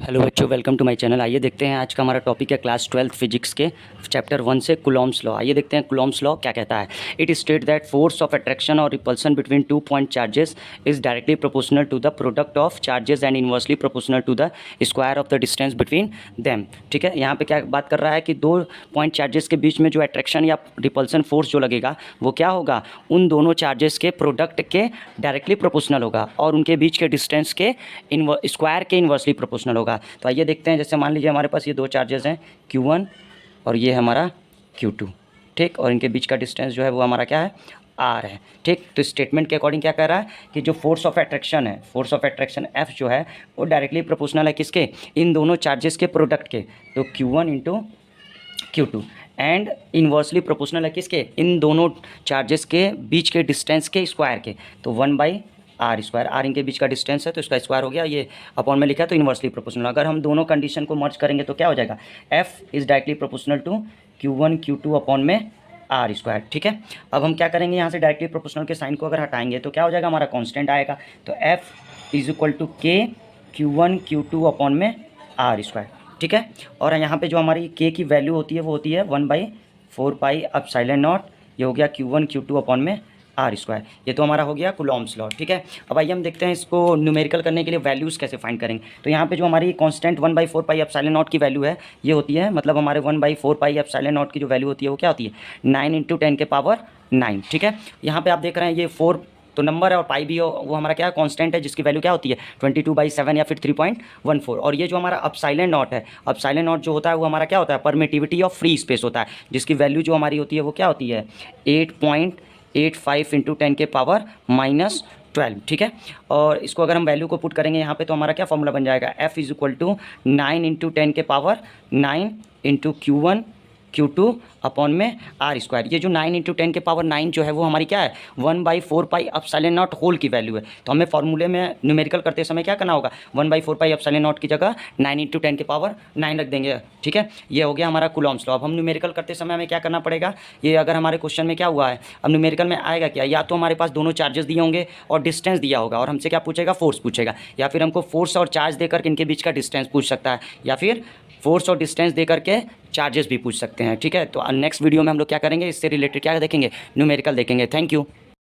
Hello बच्चों, welcome to my channel. आइए देखते हैं आज का हमारा टॉपिक है क्लास 12 फिजिक्स के चैप्टर 1 से कूलॉम्स लॉ। आइए देखते हैं कूलॉम्स लॉ क्या कहता है। It state that force of attraction और repulsion between 2 point charges is directly proportional to the product of charges and inversely proportional to the square of the distance between them. ठीक है, यहाँ पे क्या बात कर रहा है कि दो पॉइंट चार्जेस के बीच में जो अट्रैक्शन या रिपल्सन फोर्स जो लगेगा वो क्या होगा, उन दोनों चार्जेस के प्रोडक्ट के डायरेक्टली प्रोपोर्शनल होगा और उनके बीच के डिस्टेंस के स्क्वायर के इनवर्सली प्रोपोर्शनल होगा। तो आइए देखते हैं, जैसे मान लीजिए हमारे पास ये दो चार्जेस हैं Q1 और ये हमारा Q2, ठीक, और इनके बीच का डिस्टेंस जो है वो हमारा क्या है, R है। ठीक, तो स्टेटमेंट के अकॉर्डिंग क्या कह रहा है कि जो फोर्स ऑफ अट्रैक्शन है, फोर्स ऑफ अट्रैक्शन F जो है वो डायरेक्टली प्रोपोर्शनल है किसके, इन दोनों चार्जेस के प्रोडक्ट के, तो Q1 into Q2, and inversely proportional है किसके, इन दोनों चार्जेस के बीच के डिस्टेंस के स्क्वायर के, तो 1/r²। आर इनके बीच का डिस्टेंस है तो इसका स्क्वायर हो गया, ये अपॉन में लिखा है तो इन्वर्सली प्रोपोर्शनल। अगर हम दोनों कंडीशन को मर्ज करेंगे तो क्या हो जाएगा, F is directly proportional to Q1 Q2 upon में r²। ठीक है, अब हम क्या करेंगे, यहाँ से डायरेक्टली प्रोपोर्शनल के साइन को अगर हटाएंगे तो क्या हो जाएगा, हमारा कांस्टेंट आएगा, तो F is equal to K Q1 Q2 upon में r²। ठीक है, और यहाँ पे जो हमारी K की वैल्यू होती है वो होती है 1/4πε0, ये हो गया Q1 Q2 अपॉन में r²। ये तो हमारा हो गया कूलॉम्स लॉ। ठीक है, अब आइए हम देखते हैं इसको न्यूमेरिकल करने के लिए वैल्यूज़ कैसे फाइंड करेंगे। तो यहाँ पे जो हमारी कांस्टेंट 1/4πε0 की वैल्यू है ये होती है, मतलब हमारे 1/4πε0 की जो वैल्यू होती है वो क्या होती है, 9 × 10⁹ ठीक है, यहाँ पे आप देख रहे हैं ये 4 तो नंबर है और पाई भी हो, वो हमारा क्या कांस्टेंट है जिसकी वैल्यू क्या होती है 22/7 या फिर 3.14। और ये जो हमारा अपसाइलेंट नॉट है, अपसाइलेंट नॉट जो होता है वो हमारा क्या होता है, परमिटिविटी ऑफ फ्री स्पेस होता है, जिसकी वैल्यू जो हमारी होती है वो क्या होती है 8.85 × 10⁻12। ठीक है, और इसको अगर हम वैल्यू को पुट करेंगे यहाँ पे तो हमारा क्या फॉर्मूला बन जाएगा, F is equal to 9 × 10⁹ into Q1 Q2 upon में r²। ये जो 9 × 10⁹ जो है वो हमारी क्या है 1/4πε0 होल की वैल्यू है। तो हमें फॉर्मूले में न्यूमेरिकल करते समय क्या करना होगा, 1/4πε0 की जगह 9 × 10⁻9 रख देंगे। ठीक है, ये हो गया हमारा कूलॉम्स लॉ। अब हम न्यूमेरिकल करते समय हमें क्या करना पड़ेगा, ये अगर हमारे क्वेश्चन में क्या हुआ है, अब न्यूमेरिकल में आएगा क्या, या तो हमारे पास दोनों चार्जेस दिए होंगे और डिस्टेंस दिया होगा और हमसे क्या पूछेगा, फोर्स पूछेगा, या फिर हमको फोर्स और चार्ज देकर इनके बीच का डिस्टेंस पूछ सकता है, या फिर फोर्स और डिस्टेंस दे करके चार्जेस भी पूछ सकते हैं। ठीक है, तो नेक्स्ट वीडियो में हम लोग क्या करेंगे, इससे रिलेटेड क्या देखेंगे, न्यूमेरिकल देखेंगे। Thank you.